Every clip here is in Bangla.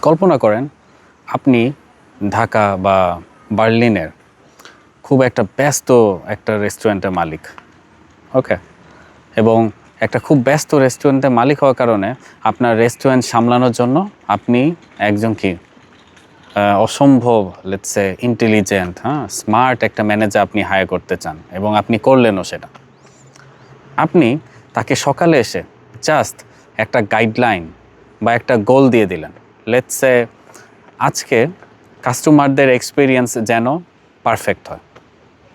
কল্পনা করেন আপনি ঢাকা বা বার্লিনের খুব একটা ব্যস্ত একটা রেস্টুরেন্টের মালিক। ওকে, এবং একটা খুব ব্যস্ত রেস্টুরেন্টের মালিক হওয়ার কারণে আপনার রেস্টুরেন্ট সামলানোর জন্য আপনি একজন কি অসম্ভব লেটসে ইন্টেলিজেন্ট স্মার্ট একটা ম্যানেজার আপনি হায়ার করতে চান, এবং আপনি করলেনও সেটা। আপনি তাকে সকালে এসে জাস্ট একটা গাইডলাইন বা একটা গোল দিয়ে দিলেন, লেটসে আজকে কাস্টমারদের এক্সপিরিয়েন্স যেন পারফেক্ট হয়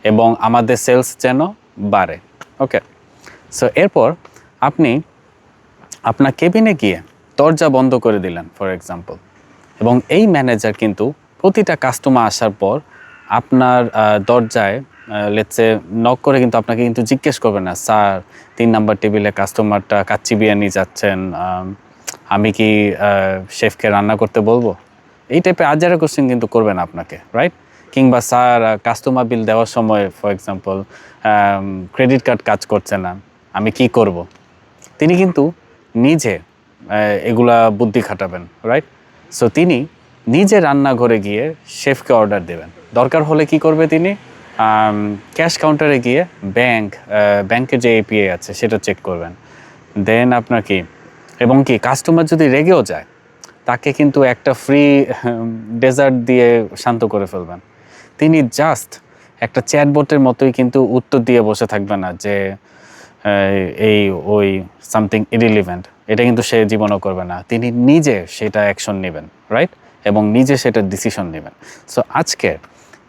এবং আমাদের সেলস যেন বাড়ে। ওকে, সো এরপর আপনি আপনার কেবিনে গিয়ে দরজা বন্ধ করে দিলেন ফর এক্সাম্পল, এবং এই ম্যানেজার কিন্তু প্রতিটা কাস্টমার আসার পর আপনার দরজায় লেটসে নক করে কিন্তু আপনাকে কিন্তু জিজ্ঞেস করবে না, স্যার 3 নাম্বার টেবিলে কাস্টমারটা কাচ্চি বিরিয়ানি যাচ্ছেন, আমি কি শেফকে রান্না করতে বলবো? এই টাইপের আজারা কোশ্চেন কিন্তু করবে না আপনাকে, রাইট? কিংবা স্যার কাস্টমার বিল দেওয়ার সময় ফর এক্সাম্পল ক্রেডিট কার্ড কাজ করছে না, আমি কি করব? তিনি কিন্তু নিজে এগুলা বুদ্ধি খাটাবেন, রাইট? সো তিনি নিজে রান্নাঘরে গিয়ে শেফকে অর্ডার দেবেন। দরকার হলে কি করবে তিনি? ক্যাশ কাউন্টারে গিয়ে ব্যাংকের যে এপিআই আছে সেটা চেক করবেন। দেন আপনার কি, এবং কি কাস্টমার যদি রেগেও যায় তাকে কিন্তু একটা ফ্রি ডেজার্ট দিয়ে শান্ত করে ফেলবেন। তিনি জাস্ট একটা চ্যাটবটের মতোই কিন্তু উত্তর দিয়ে বসে থাকবে না যে এই ওই সামথিং ইরিলিভেন্ট, এটা কিন্তু সে জীবনও করবে না। তিনি নিজে সেটা অ্যাকশন নেবেন, রাইট? এবং নিজে সেটা ডিসিশন নেবেন। সো আজকে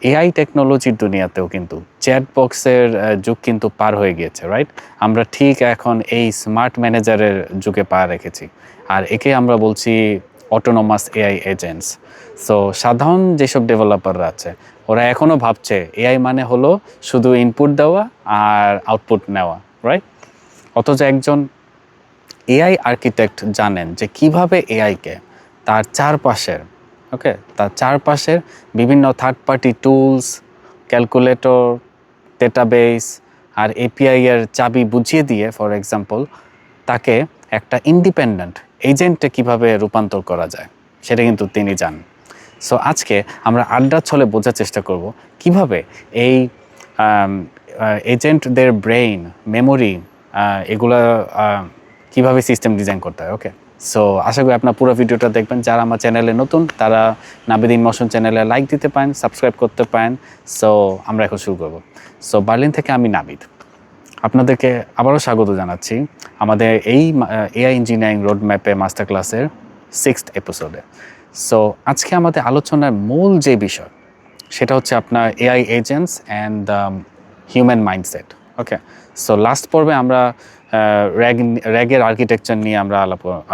এআই টেকনোলজির দুনিয়াতেও কিন্তু চ্যাটবক্সের যুগ কিন্তু পার হয়ে গিয়েছে, রাইট? আমরা ঠিক এখন এই স্মার্ট ম্যানেজারের যুগে পা রেখেছি, আর একে আমরা বলছি অটোনোমাস এআই এজেন্টস। সো সাধারণ যেসব ডেভেলপাররা আছে ওরা এখনও ভাবছে এআই মানে হলো শুধু ইনপুট দেওয়া আর আউটপুট নেওয়া, রাইট? অথচ একজন এআই আর্কিটেক্ট জানেন যে কিভাবে এআইকে তার চারপাশের বিভিন্ন third party tools, calculator, database আর এপিআই এর চাবি বুঝিয়ে দিয়ে ফর এক্সাম্পল তাকে একটা ইন্ডিপেন্ডেন্ট এজেন্টে কিভাবে রূপান্তর করা যায় সেটা কিন্তু তিনি জানেন। সো আজকে আমরা আড্ডার ছলে বোঝার চেষ্টা করব কিভাবে এই এজেন্টদের ব্রেইন, মেমোরি, এগুলা কিভাবে সিস্টেম ডিজাইন করতে হয়। ওকে, সো আশা করি আপনার পুরো ভিডিওটা দেখবেন। যারা আমার চ্যানেলে নতুন তারা নাবিদ ইন মোশন চ্যানেলে লাইক দিতে পারেন, সাবস্ক্রাইব করতে পারেন। সো আমরা এখন শুরু করব। সো বার্লিন থেকে আমি নাবিদ আপনাদেরকে আবারও স্বাগত জানাচ্ছি আমাদের এই এআই ইঞ্জিনিয়ারিং রোডম্যাপে মাস্টার ক্লাসের 6th এপিসোডে। সো আজকে আমাদের আলোচনার মূল যে বিষয় সেটা হচ্ছে আপনার AI agents and human mindset. Okay, so last পর্বে আমরা র্যাগের আর্কিটেকচার নিয়ে আমরা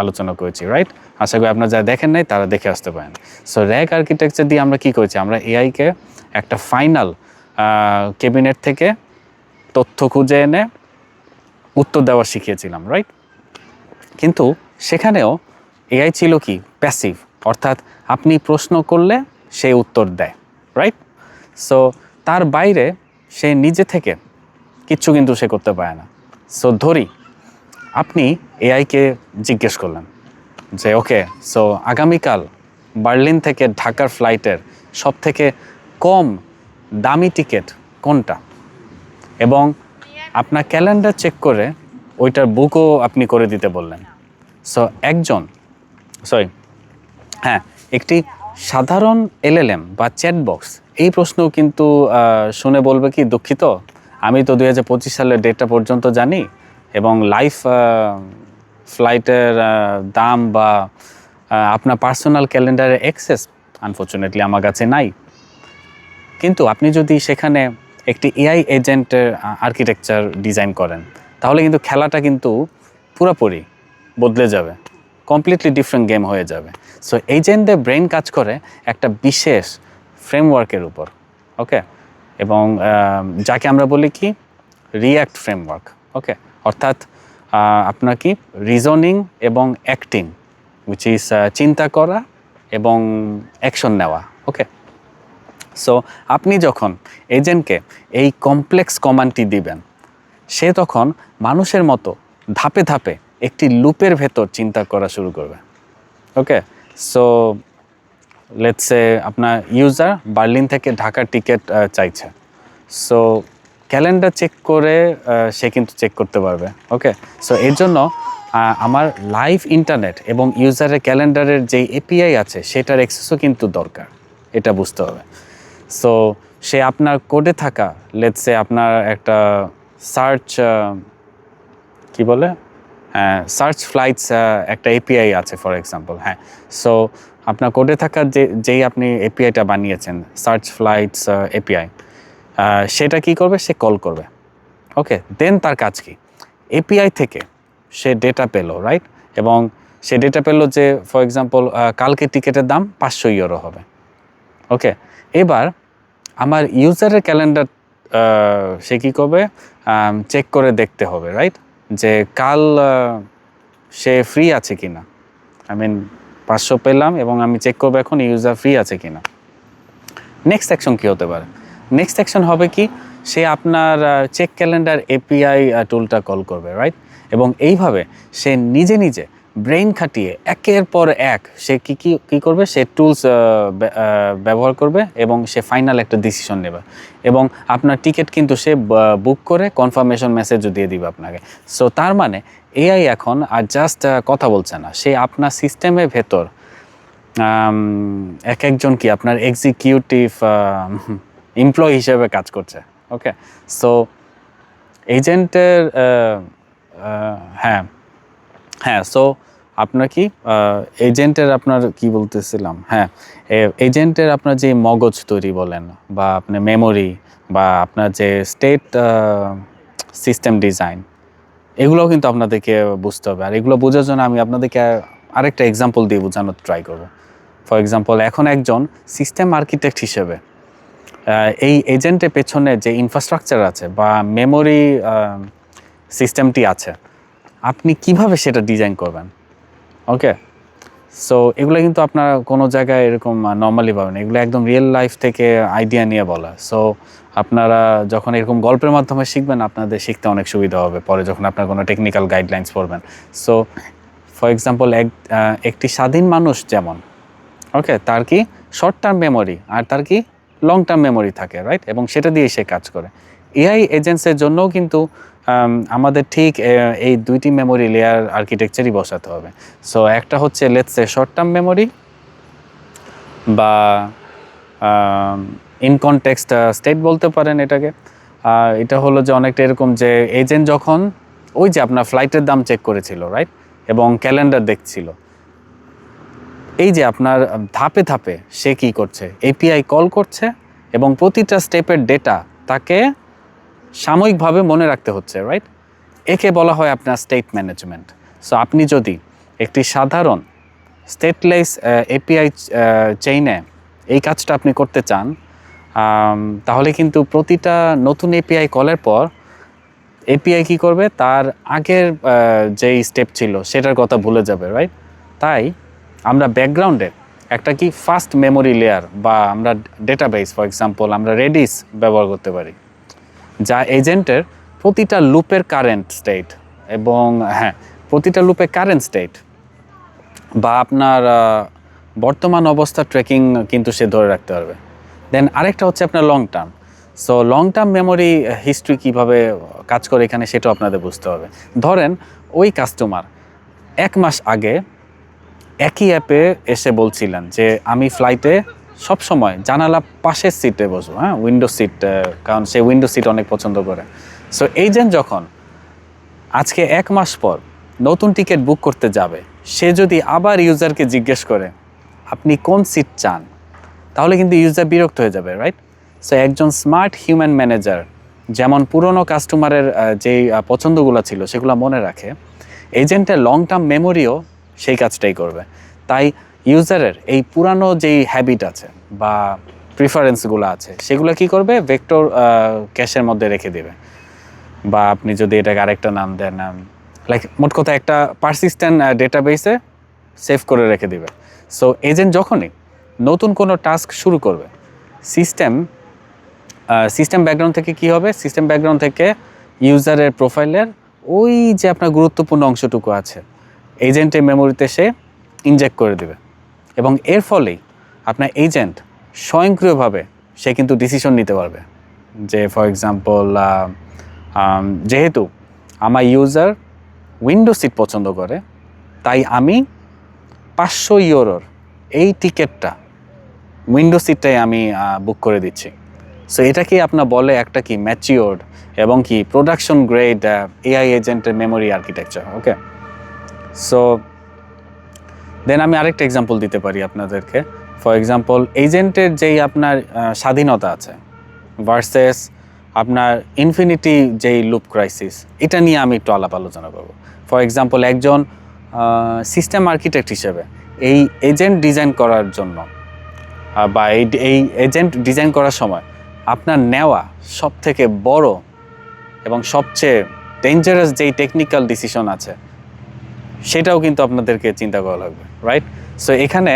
আলোচনা করেছি, রাইট? আশা করি আপনারা যারা দেখেন নাই তারা দেখে আসতে পারেন। সো র্যাগ আর্কিটেকচার দিয়ে আমরা কী করেছি? আমরা এআইকে একটা ফাইনাল ক্যাবিনেট থেকে তথ্য খুঁজে এনে উত্তর দেওয়া শিখিয়েছিলাম, রাইট? কিন্তু সেখানেও এআই ছিল কি প্যাসিভ, অর্থাৎ আপনি প্রশ্ন করলে সে উত্তর দেয়, রাইট? সো তার বাইরে সে নিজে থেকে কিচ্ছু কিন্তু সে করতে পারে না। সো ধরি আপনি এআইকে জিজ্ঞেস করলেন যে ওকে, সো আগামীকাল বার্লিন থেকে ঢাকার ফ্লাইটের সব থেকে কম দামি টিকিট কোনটা, এবং আপনার ক্যালেন্ডার চেক করে ওইটার বুকও আপনি করে দিতে বললেন। সো একটি সাধারণ এলএলএম বা চ্যাটবক্স এই প্রশ্নও কিন্তু শুনে বলবে কি, দুঃখিত, আমি তো 2025 সালের ডেটটা পর্যন্ত জানি, এবং লাইফ ফ্লাইটের দাম বা আপনার পার্সোনাল ক্যালেন্ডারের অ্যাক্সেস আনফর্চুনেটলি আমার কাছে নাই। কিন্তু আপনি যদি সেখানে একটি এআই এজেন্টের আর্কিটেকচার ডিজাইন করেন তাহলে কিন্তু খেলাটা কিন্তু পুরোপুরি বদলে যাবে, কমপ্লিটলি ডিফারেন্ট গেম হয়ে যাবে। সো এজেন্টদের ব্রেন কাজ করে একটা বিশেষ ফ্রেমওয়ার্কের উপর, ওকে, এবং যাকে আমরা বলি কি রিঅ্যাক্ট ফ্রেমওয়ার্ক। ওকে, অর্থাৎ আপনার কি রিজনিং এবং অ্যাক্টিং, উইচ ইজ চিন্তা করা এবং অ্যাকশন নেওয়া। ওকে, সো আপনি যখন এজেন্টকে এই কমপ্লেক্স কমান্ডটি দিবেন সে তখন মানুষের মতো ধাপে ধাপে একটি লুপের ভেতর চিন্তা করা শুরু করবে। ওকে, সো লেটস সে আপনার ইউজার বার্লিন থেকে ঢাকার টিকিট চাইছে, সো ক্যালেন্ডার চেক করে সে কিন্তু চেক করতে পারবে। ওকে, সো এর জন্য আমার লাইভ ইন্টারনেট এবং ইউজারের ক্যালেন্ডারের যে এপিআই আছে সেটার অ্যাক্সেসও কিন্তু দরকার, এটা বুঝতে হবে। সো সে আপনার কোডে থাকা, লেটস সে আপনার একটা সার্চ কি বলে, হ্যাঁ, সার্চ ফ্লাইটস একটা এপিআই আছে ফর এক্সাম্পল। হ্যাঁ, সো আপনার কোডে থাকা যেই আপনি এপিআইটা বানিয়েছেন, সার্চ ফ্লাইটস এপিআই, সেটা কি করবে, সে কল করবে। ওকে, দেন তার কাজ কি, এপিআই থেকে সে ডেটা পেলো, রাইট, এবং সে ডেটা পেলো যে ফর এক্সাম্পল কালকে টিকিটের দাম 500 ইউরো হবে। ওকে, এবার আমার ইউজারের ক্যালেন্ডার সে কী করবে, চেক করে দেখতে হবে, রাইট, যে কাল সে ফ্রি আছে কি না। আই মিন 500 পেলাম এবং আমি চেক করবো এখন ইউজার ফ্রি আছে কি না। নেক্সট অ্যাকশন কী হতে পারে, নেক্সট অ্যাকশন হবে কি, সে আপনার চেক ক্যালেন্ডার এপিআই টুলটা কল করবে, রাইট, এবং এইভাবে সে নিজে নিজে ব্রেইন খাটিয়ে একের পর এক সে কী করবে, সে টুলস ব্যবহার করবে এবং সে ফাইনাল একটা ডিসিশন নেবে, এবং আপনার টিকিট কিন্তু সে বুক করে কনফার্মেশন মেসেজও দিয়ে দিবে আপনাকে। সো তার মানে এআই এখন আর জাস্ট কথা বলছে না, সে আপনার সিস্টেমের ভেতর এক একজন কি আপনার এক্সিকিউটিভ এমপ্লয়ি হিসেবে কাজ করছে। ওকে, সো এজেন্টের হ্যাঁ হ্যাঁ, সো আপনার কি এজেন্টের আপনার কি বলতেছিলাম, হ্যাঁ, এজেন্টের আপনার যে মগজ তৈরি বলেন বা আপনার মেমোরি বা আপনার যে স্টেট সিস্টেম ডিজাইন, এগুলোও কিন্তু আপনাদেরকে বুঝতে হবে। আর এগুলো বোঝার জন্য আমি আপনাদেরকে আরেকটা এক্সাম্পল দিয়ে বোঝানোর ট্রাই করব। ফর এক্সাম্পল, এখন একজন সিস্টেম আর্কিটেক্ট হিসেবে এই এজেন্টের পেছনে যে ইনফ্রাস্ট্রাকচার আছে বা মেমোরি সিস্টেমটি আছে, আপনি কিভাবে সেটা ডিজাইন করবেন। ওকে, সো এগুলো কিন্তু আপনার কোনো জায়গায় এরকম নর্মালি পাবেন, এগুলো একদম রিয়েল লাইফ থেকে আইডিয়া নিয়ে বলা। সো আপনারা যখন এরকম গল্পের মাধ্যমে শিখবেন, আপনাদের শিখতে অনেক সুবিধা হবে পরে যখন আপনার কোনো টেকনিক্যাল গাইডলাইন্স পড়বেন। সো ফর এক্সাম্পল, একটি স্বাধীন মানুষ যেমন, ওকে, তার কি শর্ট টার্ম মেমোরি আর তার কি লং টার্ম মেমোরি থাকে, রাইট, এবং সেটা দিয়ে সে কাজ করে। এআই এজেন্টসের জন্যও কিন্তু আমাদের ঠিক এই দুইটি মেমোরি লেয়ার আর্কিটেকচারই বসাতে হবে। সো একটা হচ্ছে let's say short term memory বা ইন কনটেক্সট স্টেট বলতে পারেন এটাকে। এটা হলো যে অনেকটা এরকম যে এজেন্ট যখন ওই যে আপনার ফ্লাইটের দাম চেক করেছিল, রাইট, এবং ক্যালেন্ডার দেখছিল, এই যে আপনার ধাপে ধাপে সে কী করছে, এপিআই কল করছে এবং প্রতিটা স্টেপের ডেটা তাকে সাময়িকভাবে মনে রাখতে হচ্ছে, রাইট, একে বলা হয় আপনার স্টেট ম্যানেজমেন্ট। সো আপনি যদি একটি সাধারণ স্টেটলেস এপিআই চেইনে এই কাজটা আপনি করতে চান, তাহলে কিন্তু প্রতিটা নতুন এপিআই কলের পর এপিআই কী করবে, তার আগের যেই স্টেপ ছিল সেটার কথা ভুলে যাবে, রাইট। তাই আমরা ব্যাকগ্রাউন্ডে একটা কি ফাস্ট মেমোরি লেয়ার বা আমরা ডেটাবেস, ফর এক্সাম্পল আমরা রেডিস ব্যবহার করতে পারি, যা এজেন্টের প্রতিটা লুপের কারেন্ট স্টেট এবং হ্যাঁ প্রতিটা লুপের কারেন্ট স্টেট বা আপনার বর্তমান অবস্থা ট্র্যাকিং কিন্তু সে ধরে রাখতে পারবে। দেন আরেকটা হচ্ছে আপনার long term. So long term memory history কীভাবে কাজ করে এখানে সেটাও আপনাদের বুঝতে হবে। ধরেন ওই কাস্টমার 1 মাস আগে একই অ্যাপে এসে বলছিলেন যে আমি ফ্লাইটে সবসময় জানালা পাশের সিটে বসবো, হ্যাঁ, উইন্ডো সিট, কারণ সে উইন্ডো সিট অনেক পছন্দ করে। সো এজেন্ট যখন আজকে 1 মাস পর নতুন টিকিট বুক করতে যাবে, সে যদি আবার ইউজারকে জিজ্ঞেস করে আপনি কোন সিট চান, তাহলে কিন্তু ইউজার বিরক্ত হয়ে যাবে, রাইট। সো একজন স্মার্ট হিউম্যান ম্যানেজার যেমন পুরনো কাস্টমারের যেই পছন্দগুলো ছিল সেগুলো মনে রাখে, এজেন্টের লং টার্ম মেমোরিও সেই কাজটাই করবে। তাই ইউজারের এই পুরানো যেই হ্যাবিট আছে বা প্রিফারেন্সগুলো আছে সেগুলো কি করবে, ভেক্টর ক্যাশের মধ্যে রেখে দেবে, বা আপনি যদি এটাকে আরেকটা নাম দেন, লাইক মোট কথা একটা পারসিস্টেন্ট ডেটাবেসে সেভ করে রেখে দেবে। সো এজেন্ট যখনই নতুন কোনো টাস্ক শুরু করবে, সিস্টেম ব্যাকগ্রাউন্ড থেকে কি হবে, সিস্টেম ব্যাকগ্রাউন্ড থেকে ইউজারের প্রোফাইলের ওই যে আপনার গুরুত্বপূর্ণ অংশটুকু আছে এজেন্টের মেমোরিতে সে ইনজেক্ট করে দেবে, এবং এর ফলেই আপনার এজেন্ট স্বয়ংক্রিয়ভাবে সে কিন্তু ডিসিশন নিতে পারবে যে ফর এক্সাম্পল যেহেতু আমার ইউজার উইন্ডো সিট পছন্দ করে, তাই আমি 500 ইউরোর এই টিকিটটা উইন্ডো সিটটাই আমি বুক করে দিচ্ছি। সো এটা কি আপনার বলে একটা কি ম্যাচিওর্ড এবং কি প্রোডাকশন গ্রেড এআই এজেন্টের মেমোরি আর্কিটেকচার। ওকে, সো দেন আমি আরেকটা এক্সাম্পল দিতে পারি আপনাদেরকে। ফর এক্সাম্পল এজেন্টের যেই আপনার স্বাধীনতা আছে ভার্সেস আপনার ইনফিনিটি যেই লুপ ক্রাইসিস, এটা নিয়ে আমি একটু আলাপ আলোচনা করব। ফর এক্সাম্পল একজন সিস্টেম আর্কিটেক্ট হিসেবে এই এজেন্ট ডিজাইন করার জন্য বা এই এজেন্ট ডিজাইন করার সময় আপনার নেওয়া সবথেকে বড় এবং সবচেয়ে ডেঞ্জারাস যেই টেকনিক্যাল ডিসিশন আছে সেটাও কিন্তু আপনাদেরকে চিন্তা করা লাগবে, রাইট? সো এখানে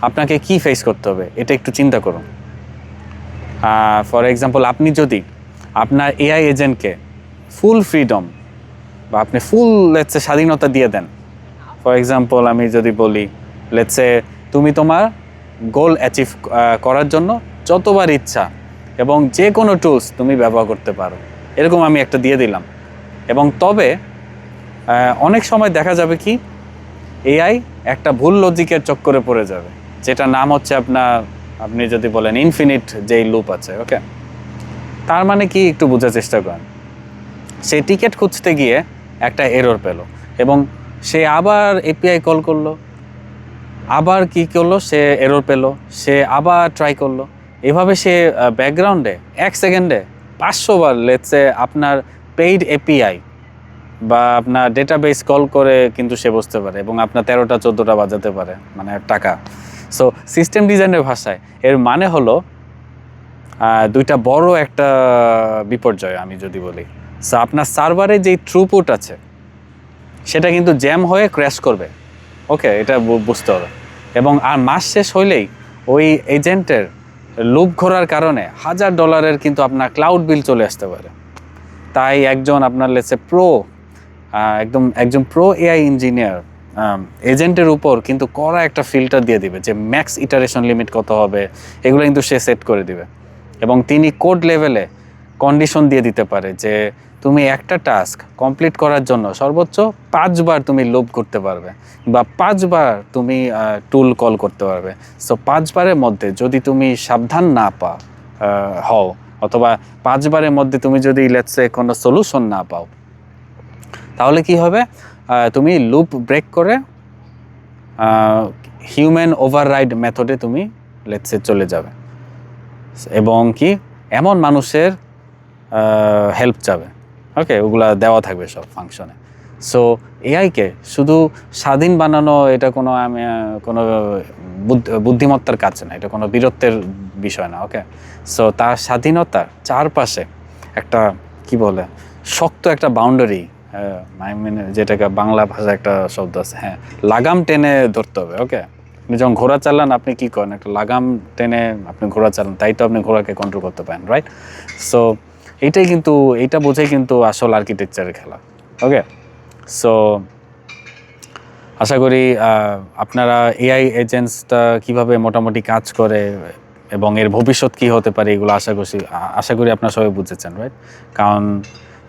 আপনাকে কি ফেস করতে হবে এটা একটু চিন্তা করুন। ফর এক্সাম্পল আপনি যদি আপনার এআই এজেন্টকে ফুল ফ্রিডম বা আপনি ফুল লেটসে স্বাধীনতা দিয়ে দেন। ফর এক্সাম্পল আমি যদি বলি লেটসে তুমি তোমার গোল অ্যাচিভ করার জন্য যতবার ইচ্ছা এবং যে কোনো টুলস তুমি ব্যবহার করতে পারো, এরকম আমি একটা দিয়ে দিলাম। এবং তবে অনেক সময় দেখা যাবে কি এআই একটা ভুল লজিকের চক্করে পড়ে যাবে, যেটা নাম হচ্ছে আপনি যদি বলেন ইনফিনিট যেই লুপ আছে। ওকে, তার মানে কি একটু বোঝার চেষ্টা করেন। সে টিকিট খুঁজতে গিয়ে একটা এরর পেল এবং সে আবার এপিআই কল করলো, আবার কি করলো, সে এরর পেল, সে আবার ট্রাই করলো। এভাবে সে ব্যাকগ্রাউন্ডে 1 সেকেন্ডে 500 বার লেটসে আপনার পেইড এপিআই বা আপনার ডেটাবেস কল করে কিন্তু সে বুঝতে পারে এবং আপনার 13টা 14টা বাজাতে পারে মানে টাকা। সো সিস্টেম ডিজাইনের ভাষায় এর মানে হলো দুইটা বড় একটা বিপর্যয় আমি যদি বলি। সো আপনার সার্ভারে যেই থ্রুপুট আছে সেটা কিন্তু জ্যাম হয়ে ক্র্যাশ করবে। ওকে, এটা বুঝতে হবে। এবং আর মাস শেষ হইলেই ওই এজেন্টের লুপ ঘোরার কারণে $1000 কিন্তু আপনার ক্লাউড বিল চলে আসতে পারে। তাই একজন আপনার লেটসে একজন প্রো এআই ইঞ্জিনিয়ার এজেন্টের উপর কিন্তু কড়া একটা ফিল্টার দিয়ে দিবে যে ম্যাক্স ইটারেশন লিমিট কত হবে, এগুলো কিন্তু সে সেট করে দিবে। এবং তিনি কোড লেভেলে কন্ডিশন দিয়ে দিতে পারে যে তুমি একটা টাস্ক কমপ্লিট করার জন্য সর্বোচ্চ 5 বার তুমি লুপ করতে পারবে বা 5 বার তুমি টুল কল করতে পারবে। সো 5 বারের মধ্যে যদি তুমি সাবধান না হও অথবা 5 বারের মধ্যে তুমি যদি লেটসে কোনো সলিউশন না পাও, তাহলে কি হবে, তুমি লুপ ব্রেক করে হিউম্যান ওভাররাইড মেথডে তুমি লেটসে চলে যাবে এবং কি এমন মানুষের হেল্প চাবে। ওকে, ওগুলা দেওয়া থাকবে সব ফাংশনে। সো এআইকে শুধু স্বাধীন বানানো এটা কোনো বুদ্ধিমত্তার কাজ না, এটা কোনো বীরত্বের বিষয় না। ওকে, সো তার স্বাধীনতার চারপাশে একটা কি বলে শক্ত একটা বাউন্ডারি, যেটাকে বাংলা ভাষায় একটা শব্দ আছে, হ্যাঁ, লাগাম টেনে ধরতে হবে। ওকে, আপনি যখন ঘোড়া চালান আপনি কি করেন, একটা লাগাম টেনে আপনি ঘোড়া চালান, তাই তো আপনি ঘোড়াকে কন্ট্রোল করতে পারেন, রাইট? সো এইটা বোঝাই কিন্তু আসল আর্কিটেকচারের খেলা। ওকে, সো আশা করি আপনারা এআই এজেন্টসটা কীভাবে মোটামুটি কাজ করে এবং এর ভবিষ্যৎ কী হতে পারে এগুলো আশা করি আপনারা সবাই বুঝেছেন, রাইট? কারণ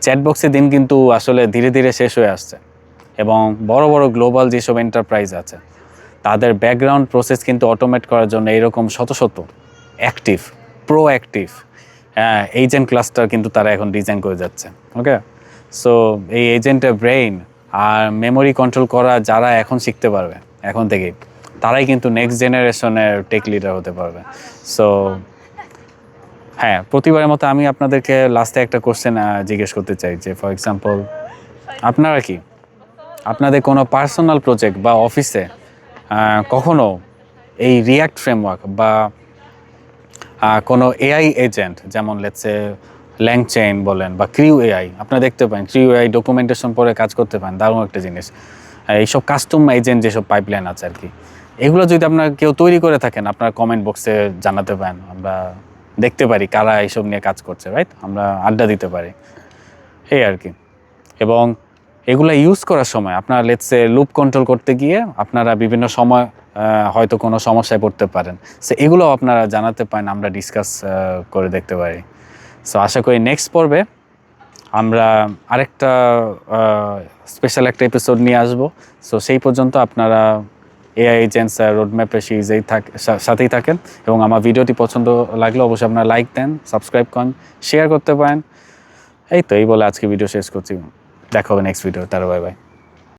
চ্যাটবক্সের দিন কিন্তু আসলে ধীরে ধীরে শেষ হয়ে আসছে এবং বড় বড় গ্লোবাল যেসব এন্টারপ্রাইজ আছে তাদের ব্যাকগ্রাউন্ড প্রসেস কিন্তু অটোমেট করার জন্য এরকম শত শত অ্যাক্টিভ প্রোঅ্যাক্টিভ এজেন্ট ক্লাস্টার কিন্তু তারা এখন ডিজাইন করে যাচ্ছে। ওকে, সো এই এজেন্টের ব্রেইন আর মেমোরি কন্ট্রোল করা যারা এখন শিখতে পারবে এখন থেকেই, তারাই কিন্তু নেক্সট জেনারেশনের টেক লিডার হতে পারবে। সো হ্যাঁ, প্রতিবারের মতো আমি আপনাদেরকে লাস্টে একটা কোশ্চেন জিজ্ঞেস করতে চাই যে ফর এক্সাম্পল আপনারা কি আপনাদের কোনো পার্সোনাল প্রজেক্ট বা অফিসে কখনো এই রিয়াক্ট ফ্রেমওয়ার্ক বা কোনো এআই এজেন্ট যেমন লেটসে ল্যাংচেইন বলেন বা ক্রিউ এআই, আপনারা দেখতে পান ক্রিউ এআই ডকুমেন্টেশন পরে কাজ করতে পারেন, দারুণ একটা জিনিস। এইসব কাস্টম এজেন্ট যেসব পাইপলাইন আছে আর কি, এগুলো যদি আপনার কেউ তৈরি করে থাকেন আপনার কমেন্ট বক্সে জানাতে পারেন, আমরা দেখতে পারি কারা এইসব নিয়ে কাজ করছে, রাইট? আমরা আড্ডা দিতে পারি এই আর কি। এবং এগুলো ইউজ করার সময় আপনারা লেটসে লুপ কন্ট্রোল করতে গিয়ে আপনারা বিভিন্ন সময় হয়তো কোনো সমস্যায় পড়তে পারেন। সো এগুলো আপনারা জানাতে পারেন, আমরা ডিসকাস করে দেখতে পারি। সো আশা করি নেক্সট পর্বে আমরা আরেকটা স্পেশাল একটা এপিসোড নিয়ে আসবো। সো সেই পর্যন্ত আপনারা এআই এজেন্টস রোডম্যাপের সিরিজেই সাথেই থাকেন, এবং আমার ভিডিওটি পছন্দ লাগলে অবশ্যই আপনারা লাইক দেন, সাবস্ক্রাইব করেন, শেয়ার করতে পারেন। এই বলে আজকে ভিডিও শেষ করছি। দেখা হবে নেক্সট ভিডিও। তারা বাই বাই।